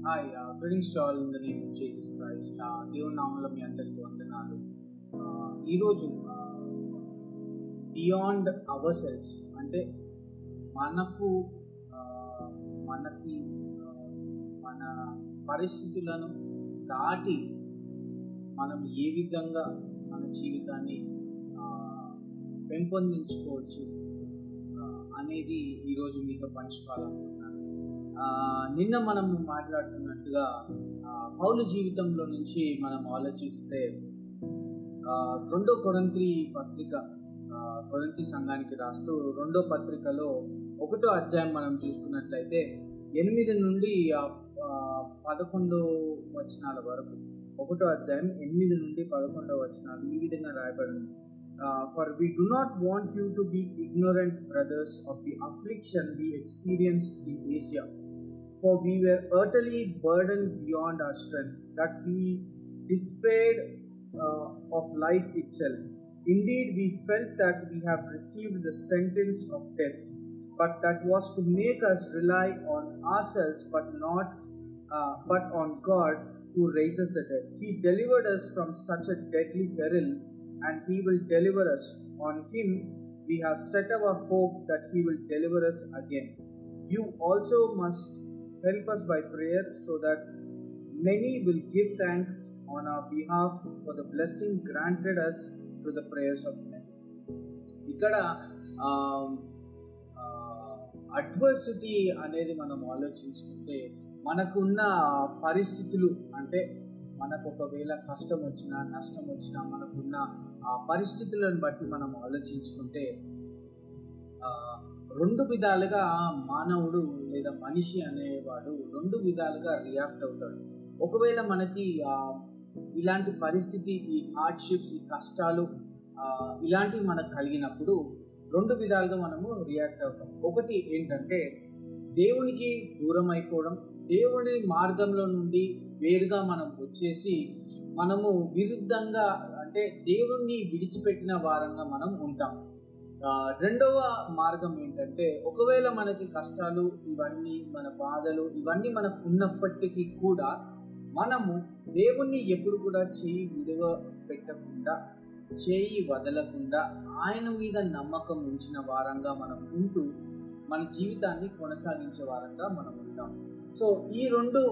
Hi, greetings to all in the name of Jesus Christ. దేవుని నామములో మీ అందరికీ వందనాలు. ఈరోజు బియాండ్ అవర్ సెల్ఫ్స్ అంటే మనకి మన పరిస్థితులను దాటి మనం ఏ విధంగా మన జీవితాన్ని పెంపొందించుకోవచ్చు అనేది ఈరోజు మీతో పంచుకోవాలనుకుంటున్నాను. నిన్న మనం మాట్లాడుతున్నట్టుగా పౌలు జీవితంలో నుంచి మనం ఆలోచిస్తే 2 కొరింథీ పత్రిక, కొరింథీ సంఘానికి రాస్తూ 2వ పత్రికలో 1వ అధ్యాయం మనం చూసుకున్నట్లయితే 8 నుండి 11 వచనాల వరకు, 1వ అధ్యాయం 8 నుండి 11 వచనాలు ఈ విధంగా రాయబడింది. For we do not want you to be ignorant, brothers, of the affliction we experienced in Asia. For we were utterly burdened beyond our strength, that we despaired of life itself. Indeed, we felt that we have received the sentence of death, but that was to make us rely on ourselves, but on God who raises the dead. He delivered us from such a deadly peril, and He will deliver us. On Him we have set our hope that He will deliver us again. You also must help us by prayer, so that many will give thanks on our behalf for the blessing granted us through the prayers of men. ఇక్కడ adversity అనేది మనం ఆలోచించుకుంటే మనకున్న పరిస్థితులు, అంటే మనకు ఒకవేళ కష్టం వచ్చినా నష్టం వచ్చినా మనకున్న పరిస్థితులను బట్టి మనం ఆలోచించుకుంటే 2 విధాలుగా మానవుడు లేదా మనిషి అనేవాడు 2 విధాలుగా రియాక్ట్ అవుతాడు. ఒకవేళ మనకి ఇలాంటి పరిస్థితి, ఈ హార్డ్షిప్స్, ఈ కష్టాలు ఇలాంటివి మనకు కలిగినప్పుడు 2 విధాలుగా మనము రియాక్ట్ అవుతాం. ఒకటి ఏంటంటే దేవునికి దూరం అయిపోవడం, దేవుని మార్గంలో నుండి వేరుగా మనం వచ్చేసి మనము విరుద్ధంగా, అంటే దేవుణ్ణి విడిచిపెట్టిన వారంగా మనం ఉంటాం. రెండవ మార్గం ఏంటంటే ఒకవేళ మనకి కష్టాలు ఇవన్నీ, మన బాధలు ఇవన్నీ మనకు ఉన్నప్పటికీ కూడా మనము దేవుణ్ణి ఎప్పుడు కూడా చేయి వదలకుండా ఆయన మీద నమ్మకం ఉంచిన వారంగా మనం ఉంటూ మన జీవితాన్ని కొనసాగించే వారంగా మనం ఉంటాం. సో ఈ 2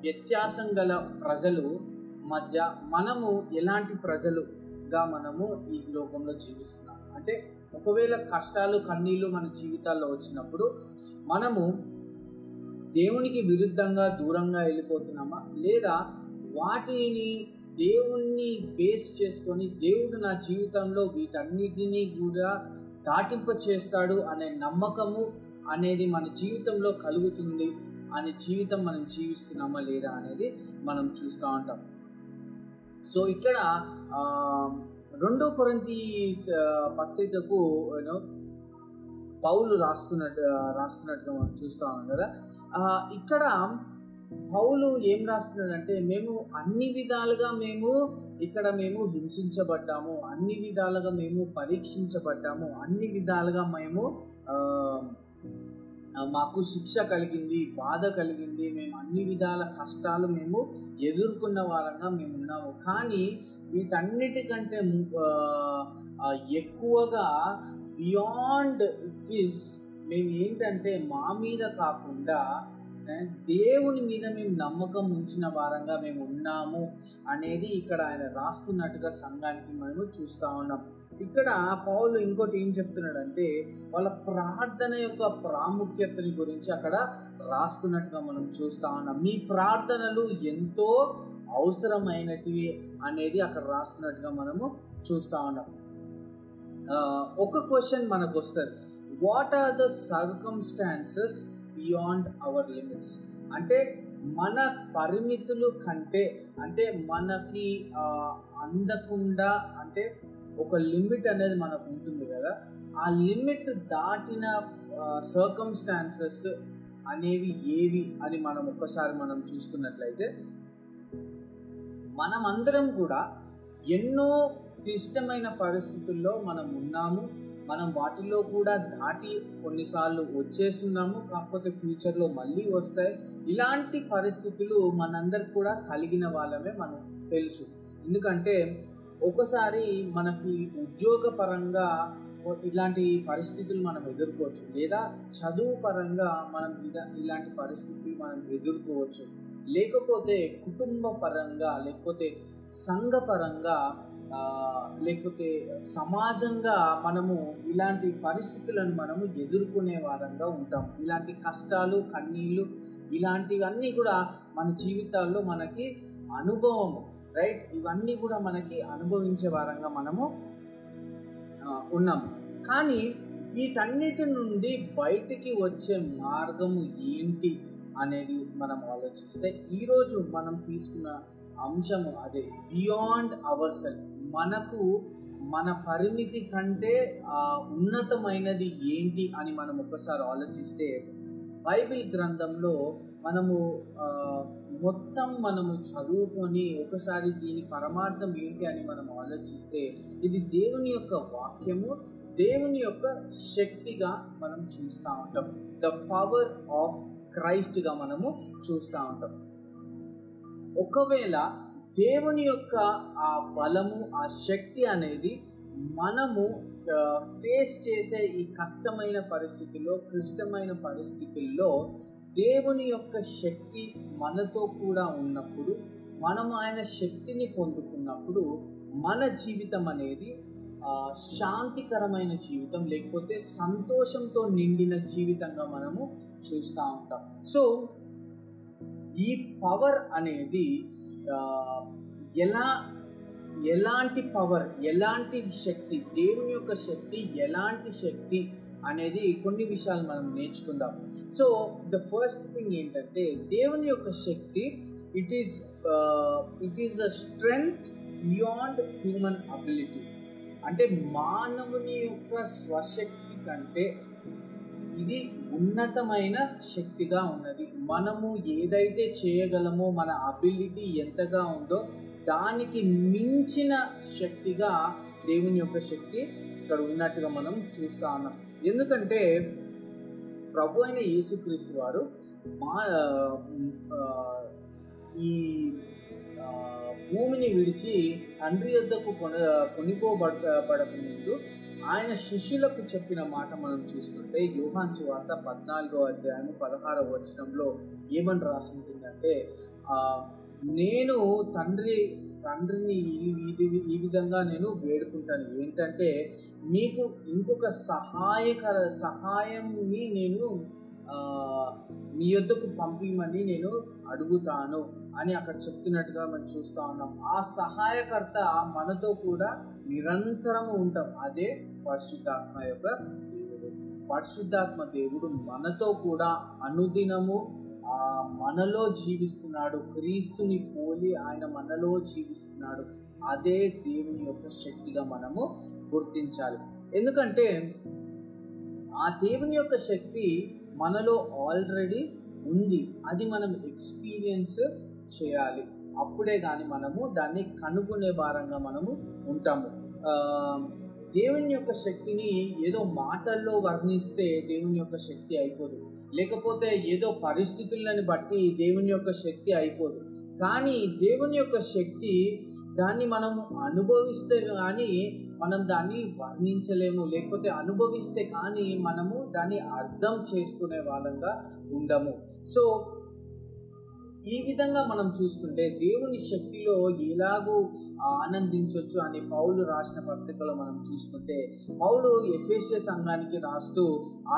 వ్యత్యాసం గల ప్రజలు మధ్య మనము ఎలాంటి ప్రజలుగా మనము ఈ లోకంలో జీవిస్తున్నాం అంటే, ఒకవేళ కష్టాలు కన్నీళ్ళు మన జీవితాల్లో వచ్చినప్పుడు మనము దేవునికి విరుద్ధంగా దూరంగా వెళ్ళిపోతున్నామా, లేదా వాటిని దేవుణ్ణి బేస్ చేసుకొని దేవుడు నా జీవితంలో వీటన్నిటినీ కూడా దాటింప చేస్తాడు అనే నమ్మకము అనేది మన జీవితంలో కలుగుతుంది అనే జీవితం మనం జీవిస్తున్నామా లేదా అనేది మనం చూస్తూ ఉంటాం. సో ఇక్కడ 2వ కొరింథీ పత్రికకు పౌలు రాస్తున్నట్టుగా మనం చూస్తూ ఉన్నాం కదా. ఇక్కడ పౌలు ఏం రాస్తున్నాడంటే, మేము అన్ని విధాలుగా మేము హింసించబడ్డాము, అన్ని విధాలుగా మేము పరీక్షించబడ్డాము, అన్ని విధాలుగా మేము మాకు శిక్ష కలిగింది, బాధ కలిగింది, మేము అన్ని విధాల కష్టాలు మేము ఎదుర్కొన్న వారంగా మేము ఉన్నాము. కానీ వీటన్నిటికంటే ఎక్కువగా బియాండ్ దిస్ మేము ఏంటంటే మా మీద కాకుండా దేవుని మీద మేము నమ్మకం ఉంచిన వారంగా మేము ఉన్నాము అనేది ఇక్కడ ఆయన రాస్తున్నట్టుగా సంఘానికి మేము చూస్తూ ఉన్నాం. ఇక్కడ పౌలు ఇంకోటి ఏం చెప్తున్నాడంటే, వాళ్ళ ప్రార్థన యొక్క ప్రాముఖ్యతని గురించి అక్కడ రాస్తున్నట్టుగా మనం చూస్తూ ఉన్నాం. మీ ప్రార్థనలు ఎంతో అవసరమైనటివి అనేది అక్కడ రాస్తున్నట్టుగా మనము చూస్తూ ఉన్నాం. ఒక క్వశ్చన్ మనకు వస్తుంది, what are the circumstances beyond our limits? అంటే మన పరిమితులు కంటే, అంటే మనకి అందకుండా, అంటే ఒక లిమిట్ అనేది మనకు ఉంటుంది కదా, ఆ లిమిట్ దాటిన సర్కమ్స్టాన్సెస్ అనేవి ఏవి అని మనం ఒక్కసారి మనం చూసుకున్నట్లయితే, మనమందరం కూడా ఎన్నో క్లిష్టమైన పరిస్థితుల్లో మనం ఉన్నాము. మనం వాటిలో కూడా దాటి కొన్నిసార్లు వచ్చేస్తున్నాము, కాకపోతే ఫ్యూచర్లో మళ్ళీ వస్తాయి. ఇలాంటి పరిస్థితులు మనందరికి కూడా కలిగిన వాళ్ళమే మనకు తెలుసు. ఎందుకంటే ఒకసారి మనకి ఉద్యోగపరంగా ఇలాంటి పరిస్థితులు మనం ఎదుర్కోవచ్చు, లేదా చదువు పరంగా మనం ఇలాంటి పరిస్థితులు మనం ఎదుర్కోవచ్చు, లేకపోతే కుటుంబ పరంగా, లేకపోతే సంఘపరంగా, లేకపోతే సమాజంగా మనము ఇలాంటి పరిస్థితులను మనము ఎదుర్కొనే వారంగా ఉంటాం. ఇలాంటి కష్టాలు, కన్నీళ్ళు, ఇలాంటివన్నీ కూడా మన జీవితాల్లో మనకి అనుభవము, రైట్? ఇవన్నీ కూడా మనకి అనుభవించే వారంగా మనము ఉన్నాము. కానీ వీటన్నిటి నుండి బయటికి వచ్చే మార్గము ఏంటి అనేది మనం ఆలోచిస్తే, ఈరోజు మనం తీసుకున్న అంశము అదే, బియాండ్ అవర్ సెల్ఫ్. మనకు మన పరిమితి కంటే ఉన్నతమైనది ఏంటి అని మనం ఒకసారి ఆలోచిస్తే, బైబిల్ గ్రంథంలో మనము మొత్తం మనము చదువుకొని ఒకసారి దీని పరమార్థం ఏంటి అని మనం ఆలోచిస్తే, ఇది దేవుని యొక్క వాక్యము, దేవుని యొక్క శక్తిగా మనం చూస్తూ ఉంటాం. ద పవర్ ఆఫ్ క్రైస్ట్గా మనము చూస్తూ ఉంటాం. ఒకవేళ దేవుని యొక్క ఆ బలము, ఆ శక్తి అనేది మనము ఫేస్ చేసే ఈ కష్టమైన పరిస్థితుల్లో, క్లిష్టమైన పరిస్థితుల్లో దేవుని యొక్క శక్తి మనతో కూడా ఉన్నప్పుడు, మనం ఆయన శక్తిని పొందుకున్నప్పుడు మన జీవితం అనేది శాంతికరమైన జీవితం, లేకపోతే సంతోషంతో నిండిన జీవితంగా మనము చూస్తూ ఉంటాం. సో ఈ పవర్ అనేది ఎలాంటి పవర్, ఎలాంటి శక్తి, దేవుని యొక్క శక్తి ఎలాంటి శక్తి అనేది కొన్ని విషయాలు మనం నేర్చుకుందాం. సో ద ఫస్ట్ థింగ్ ఏంటంటే, దేవుని యొక్క శక్తి it is a strength beyond human ability. అంటే మానవుని యొక్క స్వశక్తి కంటే ఇది ఉన్నతమైన శక్తిగా ఉన్నది. మనము ఏదైతే చేయగలమో, మన అబిలిటీ ఎంతగా ఉందో దానికి మించిన శక్తిగా దేవుని యొక్క శక్తి ఇక్కడ ఉన్నట్టుగా మనం చూస్తూ ఉన్నాం. ఎందుకంటే ప్రభు అయిన యేసుక్రీస్తు వారు ఈ భూమిని విడిచి తండ్రి యొద్దకు కొనిపోబడక ముందు ఆయన శిష్యులకు చెప్పిన మాట మనం చూసుకుంటే, యోహాను సువార్త 14వ అధ్యాయం 16వ వచనంలో ఏమని రాసి ఉంటుందంటే, నేను తండ్రిని ఈ విధంగా నేను వేడుకుంటాను, ఏంటంటే మీకు ఇంకొక సహాయంని నేను మీ యొద్దకు పంపిమని నేను అడుగుతాను అని అక్కడ చెప్తున్నట్టుగా మనం చూస్తూ ఉన్నాం. ఆ సహాయకర్త మనతో కూడా నిరంతరము ఉంటాం. అదే పరిశుద్ధాత్మ యొక్క దేవుడు. పరిశుద్ధాత్మ దేవుడు మనతో కూడా అనుదినము మనలో జీవిస్తున్నాడు. క్రీస్తుని పోలి ఆయన మనలో జీవిస్తున్నాడు. అదే దేవుని యొక్క శక్తిగా మనము గుర్తించాలి. ఎందుకంటే ఆ దేవుని యొక్క శక్తి మనలో ఆల్రెడీ ఉంది. అది మనం ఎక్స్పీరియన్స్ చేయాలి. అప్పుడే కానీ మనము దాన్ని కనుగొనే భారంగా మనము ఉంటాము. దేవుని యొక్క శక్తిని ఏదో మాటల్లో వర్ణిస్తే దేవుని యొక్క శక్తి అయిపోదు, లేకపోతే ఏదో పరిస్థితులను బట్టి దేవుని యొక్క శక్తి అయిపోదు. కానీ దేవుని యొక్క శక్తి దాన్ని మనము అనుభవిస్తే కానీ మనం దాన్ని వర్ణించలేము, లేకపోతే అనుభవిస్తే కానీ మనము దాన్ని అర్థం చేసుకునే వాళ్ళంగా ఉండము. సో ఈ విధంగా మనం చూసుకుంటే దేవుని శక్తిలో ఎలాగూ ఆనందించవచ్చు అని పౌలు రాసిన పత్రికలో మనం చూసుకుంటే, పౌలు ఎఫెసీయ సంఘానికి రాస్తూ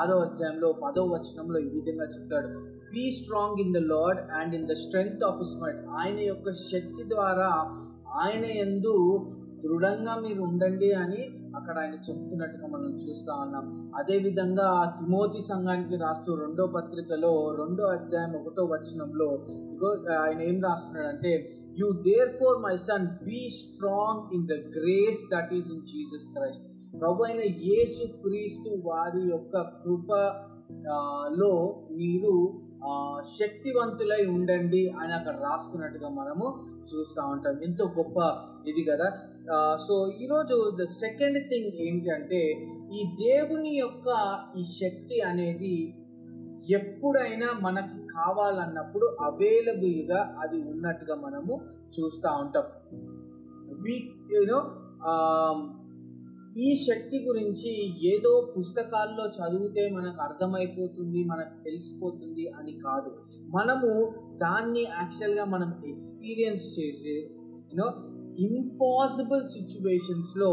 6వ అధ్యాయంలో 10వ వచనంలో ఈ విధంగా చెప్తాడు, be strong in the Lord and in the strength of his might. ఆయన యొక్క శక్తి ద్వారా ఆయన యందు దృఢంగా మీరు ఉండండి అని అక్కడ ఆయన చెప్తున్నట్టుగా మనం చూస్తూ ఉన్నాం. అదేవిధంగా తిమోతి సంఘానికి రాస్తూ 2వ పత్రికలో 2వ అధ్యాయం 1వ వచనంలో ఆయన ఏం రాస్తున్నాడంటే, you therefore my son be strong in the grace that is in Jesus Christ. ప్రభు అయిన యేసు క్రీస్తు వారి యొక్క కృపలో మీరు శక్తివంతులై ఉండండి అని అక్కడ రాస్తున్నట్టుగా మనము చూస్తూ ఉంటాం. ఎంతో గొప్ప ఇది కదా. సో ఈరోజు ద సెకండ్ థింగ్ ఏంటి అంటే, ఈ దేవుని యొక్క ఈ శక్తి అనేది ఎప్పుడైనా మనకి కావాలన్నప్పుడు అవైలబుల్గా అది ఉన్నట్టుగా మనము చూస్తూ ఉంటాం. ఈ శక్తి గురించి ఏదో పుస్తకాల్లో చదివితే మనకు అర్థమైపోతుంది, మనకు తెలిసిపోతుంది అని కాదు. మనము దాన్ని యాక్చువల్గా మనం ఎక్స్పీరియన్స్ చేసి ఇంపాసిబుల్ సిచ్యువేషన్స్లో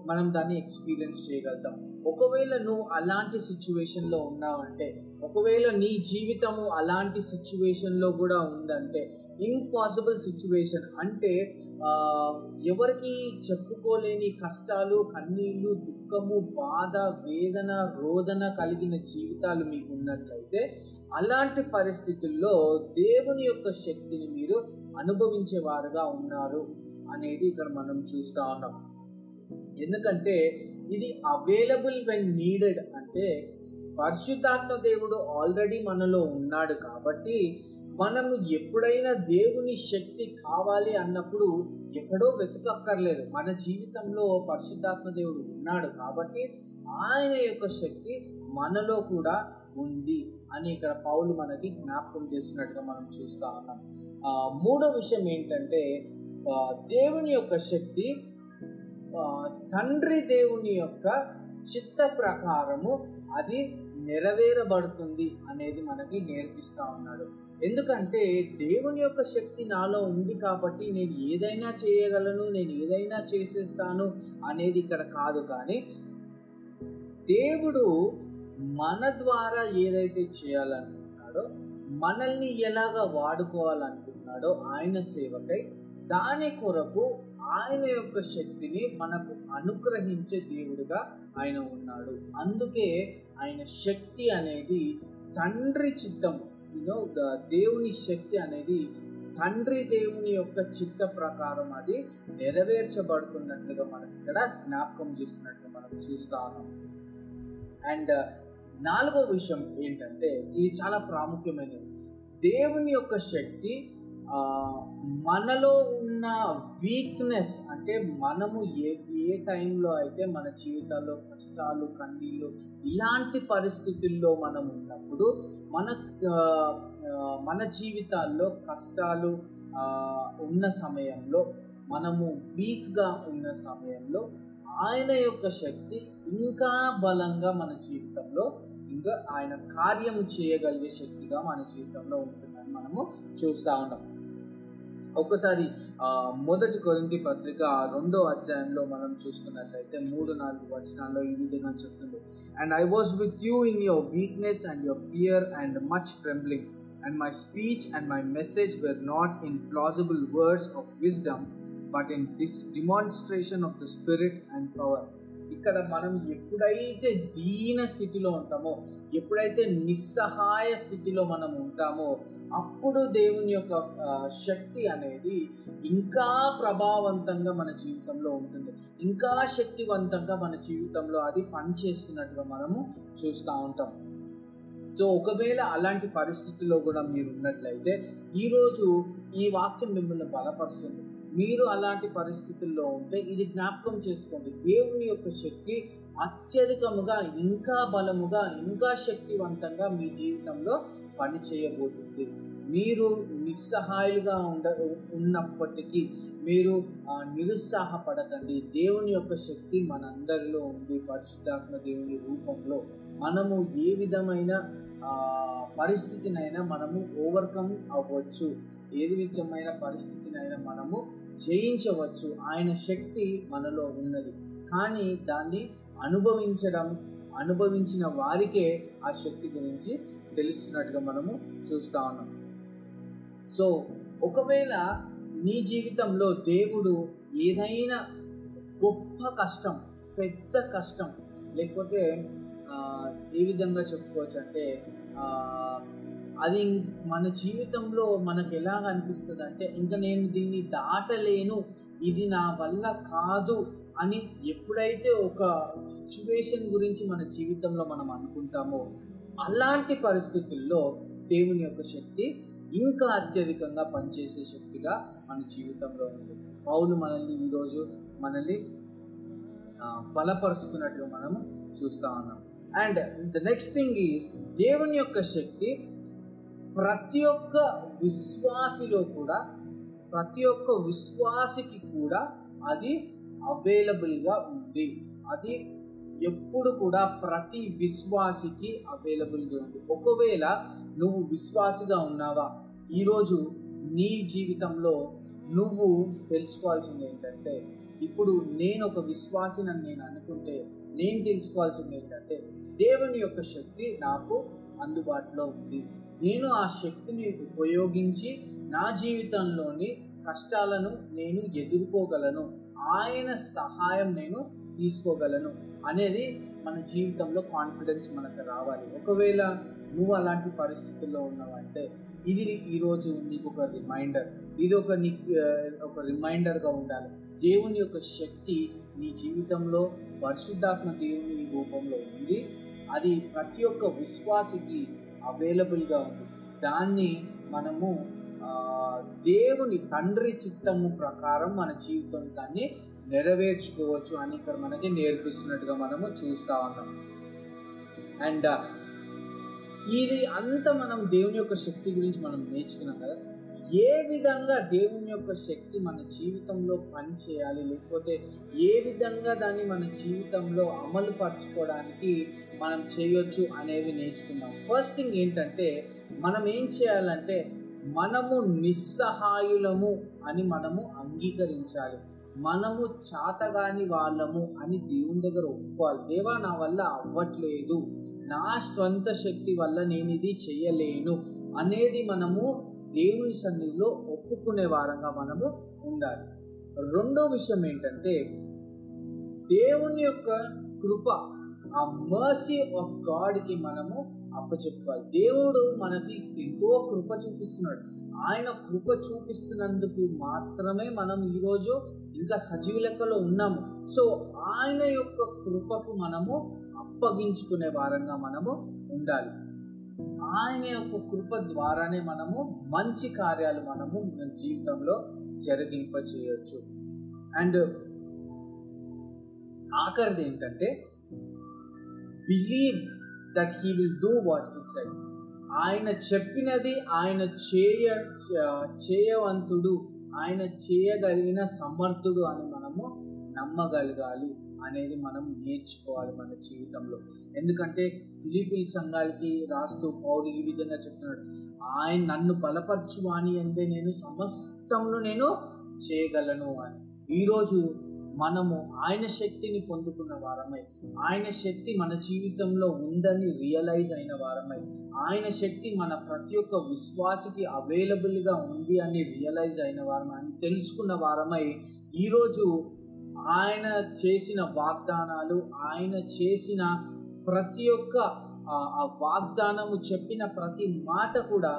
మనం దాన్ని ఎక్స్పీరియన్స్ చేయగలుగుతాం. ఒకవేళ నువ్వు అలాంటి సిచ్యువేషన్లో ఉన్నావంటే, ఒకవేళ నీ జీవితము అలాంటి సిచ్యువేషన్లో కూడా ఉందంటే, ఇంపాసిబుల్ సిచ్యువేషన్ అంటే ఎవరికి చెప్పుకోలేని కష్టాలు, కన్నీళ్ళు, దుఃఖము, బాధ, వేదన, రోదన కలిగిన జీవితాలు మీకు ఉన్నట్లయితే, అలాంటి పరిస్థితుల్లో దేవుని యొక్క శక్తిని మీరు అనుభవించేవారుగా ఉన్నారు అనేది ఇక్కడ మనం చూస్తూ ఉన్నాం. ఎందుకంటే ఇది అవైలబుల్ వెన్ నీడెడ్ అంటే పరిశుద్ధాత్మ దేవుడు ఆల్రెడీ మనలో ఉన్నాడు కాబట్టి మనము ఎప్పుడైనా దేవుని శక్తి కావాలి అన్నప్పుడు ఎక్కడో వెతకక్కర్లేదు. మన జీవితంలో పరిశుద్ధాత్మ దేవుడు ఉన్నాడు కాబట్టి ఆయన యొక్క శక్తి మనలో కూడా ఉంది అని ఇక్కడ పౌలు మనకి జ్ఞాపకం చేస్తున్నట్టుగా మనం చూస్తూ ఉన్నాం. మూడో విషయం ఏంటంటే దేవుని యొక్క శక్తి తండ్రి దేవుని యొక్క చిత్త ప్రకారము అది నెరవేరబడుతుంది అనేది మనకి నేర్పిస్తూ ఉన్నాడు. ఎందుకంటే దేవుని యొక్క శక్తి నాలో ఉంది కాబట్టి నేను ఏదైనా చేయగలను, నేను ఏదైనా చేసేస్తాను అనేది ఇక్కడ కాదు. కానీ దేవుడు మన ద్వారా ఏదైతే చేయాలనుకుంటున్నాడో, మనల్ని ఎలాగ వాడుకోవాలనుకుంటున్నాడో ఆయన సేవకై, దాని కొరకు ఆయన యొక్క శక్తిని మనకు అనుగ్రహించే దేవుడిగా ఆయన ఉన్నాడు. అందుకే ఆయన శక్తి అనేది తండ్రి చిత్తం, దేవుని శక్తి అనేది తండ్రి దేవుని యొక్క చిత్త ప్రకారం అది నెరవేర్చబడుతున్నట్లుగా మనం ఇక్కడ జ్ఞాపకం చేస్తున్నట్లుగా మనం చూస్తా ఉన్నాం. అండ్ నాలుగో విషయం ఏంటంటే ఇది చాలా ప్రాముఖ్యమైనది. దేవుని యొక్క శక్తి మనలో ఉన్న వీక్నెస్ అంటే మనము ఏ టైంలో అయితే మన జీవితాల్లో కష్టాలు, కన్నీళ్ళు ఇలాంటి పరిస్థితుల్లో మనం ఉన్నప్పుడు మన జీవితాల్లో కష్టాలు ఉన్న సమయంలో, మనము వీక్గా ఉన్న సమయంలో ఆయన యొక్క శక్తి ఇంకా బలంగా మన జీవితంలో ఇంకా ఆయన కార్యం చేయగలిగే శక్తిగా మన జీవితంలో ఉంటుందని మనము చూస్తూ ఉన్నాం. ఒకసారి మొదటి కొరింథీ పత్రిక 2వ అధ్యాయంలో మనం చూసుకున్నట్లయితే 3-4 వచనాల్లో ఈ విధంగా చెప్తుంది. And I was with you in your weakness and your fear and much trembling and my speech and my message were not in plausible words of wisdom but in demonstration of the spirit and power. ఇక్కడ మనం ఎప్పుడైతే దీన స్థితిలో ఉంటామో, ఎప్పుడైతే నిస్సహాయ స్థితిలో మనం ఉంటామో, అప్పుడు దేవుని యొక్క శక్తి అనేది ఇంకా ప్రభావవంతంగా మన జీవితంలో ఉంటుంది, ఇంకా శక్తివంతంగా మన జీవితంలో అది పనిచేస్తున్నట్టుగా మనము చూస్తూ ఉంటాం. సో ఒకవేళ అలాంటి పరిస్థితుల్లో కూడా మీరు ఉన్నట్లయితే ఈరోజు ఈ వాక్యం మిమ్మల్ని బలపరుస్తుంది. మీరు అలాంటి పరిస్థితుల్లో ఉంటే ఇది జ్ఞాపకం చేసుకోండి. దేవుని యొక్క శక్తి అత్యధికముగా, ఇంకా బలముగా, ఇంకా శక్తివంతంగా మీ జీవితంలో పని చేయబోతుంది. మీరు నిస్సహాయులుగా ఉన్నప్పటికీ మీరు నిరుత్సాహపడకండి. దేవుని యొక్క శక్తి మనందరిలో ఉంది. పరిశుద్ధాత్మ దేవుని రూపంలో మనము ఏ విధమైన పరిస్థితినైనా మనము ఓవర్కమ్ అవ్వచ్చు, ఏది విధమైన పరిస్థితినైనా మనము జయించవచ్చు. ఆయన శక్తి మనలో ఉన్నది. కానీ దాన్ని అనుభవించిన వారికే ఆ శక్తి గురించి తెలుస్తున్నట్టుగా మనము చూస్తూ ఉన్నాం. సో ఒకవేళ నీ జీవితంలో దేవుడు ఏదైనా గొప్ప కష్టం, పెద్ద కష్టం, లేకపోతే ఏ విధంగా చెప్పుకోవచ్చు అంటే అది మన జీవితంలో మనకు ఎలాగ అనిపిస్తుంది అంటే ఇంకా నేను దీన్ని దాటలేను, ఇది నా వల్ల కాదు అని ఎప్పుడైతే ఒక సిచ్యువేషన్ గురించి మన జీవితంలో మనం అనుకుంటామో, అలాంటి పరిస్థితుల్లో దేవుని యొక్క శక్తి ఇంకా అత్యధికంగా పనిచేసే శక్తిగా మన జీవితంలో ఉంది. పౌలు ఈరోజు మనల్ని బలపరుస్తున్నట్టుగా మనము చూస్తూ ఉన్నాం. And the next thing is దేవుని యొక్క శక్తి ప్రతి ఒక్క విశ్వాసిలో కూడా, ప్రతి ఒక్క విశ్వాసికి కూడా అది అవైలబుల్గా ఉంది. అది ఎప్పుడు కూడా ప్రతి విశ్వాసికి అవైలబుల్గా ఉంది. ఒకవేళ నువ్వు విశ్వాసిగా ఉన్నావా, ఈరోజు నీ జీవితంలో నువ్వు తెలుసుకోవాల్సింది ఏంటంటే, ఇప్పుడు నేను ఒక విశ్వాసిని నేను అనుకుంటే నేను తెలుసుకోవాల్సింది ఏంటంటే, దేవుని యొక్క శక్తి నాకు అందుబాటులో ఉంది. నేను ఆ శక్తిని ఉపయోగించి నా జీవితంలోని కష్టాలను నేను ఎదుర్కోగలను, ఆయన సహాయం నేను తీసుకోగలను అనేది మన జీవితంలో కాన్ఫిడెన్స్ మనకు రావాలి. ఒకవేళ నువ్వు అలాంటి పరిస్థితుల్లో ఉన్నావంటే ఇది ఈరోజు నీకు ఒక రిమైండర్, ఇది ఒక రిమైండర్గా ఉండాలి. దేవుని యొక్క శక్తి నీ జీవితంలో పరిశుద్ధాత్మ దేవుని రూపంలో ఉంది. అది ప్రతి ఒక్క విశ్వాసికి అవైలబుల్గా ఉంది. దాన్ని మనము దేవుని తండ్రి చిత్తము ప్రకారం మన జీవితం దాన్ని నెరవేర్చుకోవచ్చు అని ఇక్కడ మనకి నేర్పిస్తున్నట్టుగా మనము చూస్తూ ఉన్నాం. అండ్ ఇది అంతా మనం దేవుని యొక్క శక్తి గురించి మనం నేర్చుకున్నాం కదా. ఏ విధంగా దేవుని యొక్క శక్తి మన జీవితంలో పనిచేయాలి, లేకపోతే ఏ విధంగా దాన్ని మన జీవితంలో అమలు పరచుకోవడానికి మనం చేయొచ్చు అనేవి నేర్చుకుందాం. ఫస్ట్ థింగ్ ఏంటంటే, మనం ఏం చేయాలంటే మనము నిస్సహాయులము అని మనము అంగీకరించాలి. మనము చాతగాని వాళ్ళము అని దేవుని దగ్గర ఒప్పుకోవాలి. దేవా, నా వల్ల అవ్వట్లేదు, నా స్వంత శక్తి వల్ల నేను ఇది చేయలేను అనేది మనము దేవుని సన్నిధిలో ఒప్పుకునే వారంగా మనము ఉండాలి. రెండో విషయం ఏంటంటే, దేవుని యొక్క కృప, ఆ మర్సీ ఆఫ్ గాడ్కి మనము అప్పచెప్పుకోవాలి. దేవుడు మనకి ఎంతో కృప చూపిస్తున్నాడు. ఆయన కృప చూపిస్తున్నందుకు మాత్రమే మనం ఈరోజు ఇంకా సజీవ లెక్కలో ఉన్నాము. సో ఆయన యొక్క కృపకు మనము అప్పగించుకునే వారంగా మనము ఉండాలి. ఆయన యొక్క కృప ద్వారానే మనము మంచి కార్యాలు మనము మన జీవితంలో జరిగింప చేయొచ్చు. అండ్ ఆఖరిది ఏంటంటే, believe that he will do what he said. ఆయన చెప్పినది ఆయన చేయవంతుడు, ఆయన చేయగలిగిన సమర్థుడు అని మనము నమ్మగలగాలి అనేది మనం నేర్చుకోవాలి మన జీవితంలో. ఎందుకంటే ఫిలిప్పీ సంఘాలకి రాస్తూ పౌలు ఈ విధంగా చెప్తున్నాడు, ఆయన నన్ను బలపరచువాని అందే నేను సమస్తంలో నేను చేయగలను అని. ఈరోజు మనము ఆయన శక్తిని పొందుకున్న వారమై, ఆయన శక్తి మన జీవితంలో ఉందని రియలైజ్ అయిన వారమై, ఆయన శక్తి మన ప్రతి ఒక్క విశ్వాసికి అవైలబుల్గా ఉంది అని రియలైజ్ అయిన వారమై, అని తెలుసుకున్న వారమై, ఈరోజు ఆయన చేసిన వాగ్దానాలు, ఆయన చేసిన ప్రతి ఒక్క ఆ వాగ్దానము చెప్పిన ప్రతి మాట కూడా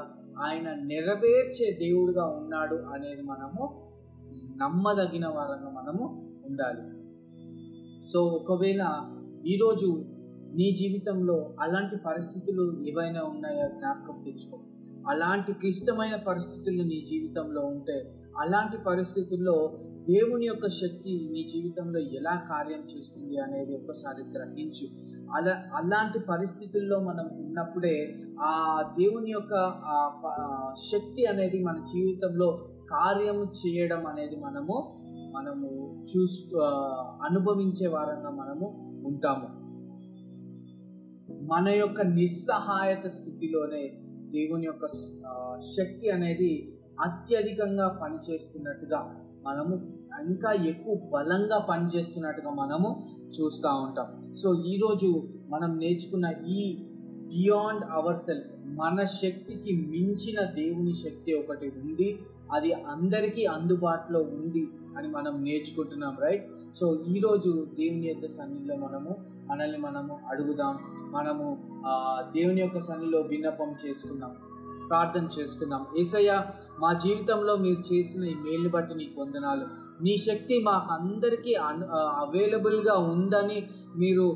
ఆయన నెరవేర్చే దేవుడుగా ఉన్నాడు అనేది మనము నమ్మదగిన వారంగా మనము ఉండాలి. సో ఒకవేళ ఈరోజు నీ జీవితంలో అలాంటి పరిస్థితులు ఏవైనా ఉన్నాయో జ్ఞాపకం తెచ్చుకో. అలాంటి క్లిష్టమైన పరిస్థితులు నీ జీవితంలో ఉంటే, అలాంటి పరిస్థితుల్లో దేవుని యొక్క శక్తి నీ జీవితంలో ఎలా కార్యం చేస్తుంది అనేది ఒకసారి గ్రహించు. అలాంటి పరిస్థితుల్లో మనం ఉన్నప్పుడే ఆ దేవుని యొక్క శక్తి అనేది మన జీవితంలో కార్యము చేయడం అనేది మనము అనుభవించే వారంగా మనము ఉంటాము. మన యొక్క నిస్సహాయత స్థితిలోనే దేవుని యొక్క శక్తి అనేది అత్యధికంగా పనిచేస్తున్నట్టుగా, మనము ఇంకా ఎక్కువ బలంగా పనిచేస్తున్నట్టుగా మనము చూస్తూ ఉంటాం. సో ఈరోజు మనం నేర్చుకున్న ఈ బియాండ్ అవర్ సెల్ఫ్, మన శక్తికి మించిన దేవుని శక్తి ఒకటి ఉంది, అది అందరికీ అందుబాటులో ఉంది అని మనం నేర్చుకుంటున్నాం, రైట్? సో ఈరోజు దేవుని యొక్క సన్నిధిలో మనల్ని మనము అడుగుదాం, మనము దేవుని యొక్క సన్నిధిలో విన్నపం చేసుకుందాం, ప్రార్థన చేసుకుందాం. యేసయ్య, మా జీవితంలో మీరు చేసిన ఈ మేలుని బట్టి నీకు వందనాలు. నీ శక్తి మాకు అందరికీ అవైలబుల్గా ఉందని మీరు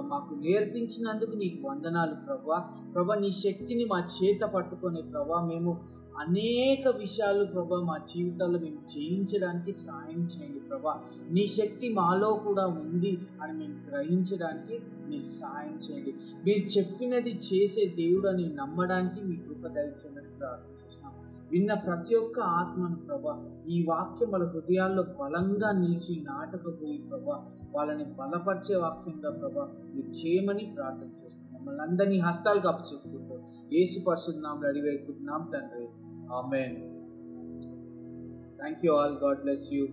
మాకు నేర్పించినందుకు నీకు వందనాలు ప్రభా. ప్రభా, నీ శక్తిని మా చేత పట్టుకొని ప్రభా మేము అనేక విషయాలు ప్రభా మా జీవితాల్లో మేము జయించడానికి సాయం చేయండి ప్రభా. నీ శక్తి మాలో కూడా ఉంది అని మేము గ్రహించడానికి మీరు సాయం చేయండి. మీరు చెప్పినది చేసే దేవుడు అని నమ్మడానికి మీ కృప దయచేయమని ప్రార్థిస్తున్నాం. విన్న ప్రతి ఒక్క ఆత్మను ప్రభా ఈ వాక్యం వాళ్ళ హృదయాల్లో బలంగా నిలిచి నాటకపోయి ప్రభా వాళ్ళని బలపరిచే వాక్యంగా ప్రభా మీరు చేయమని ప్రార్థన చేస్తున్నాం. మమ్మల్ని అందరినీ హస్తాలకు అప్పచెప్పుకుంటూ యేసు పరిశుద్ధ నామములో అడిగి వేడుకుంటున్నాం తండ్రి. ఆమేన్. Thank you all. God bless you.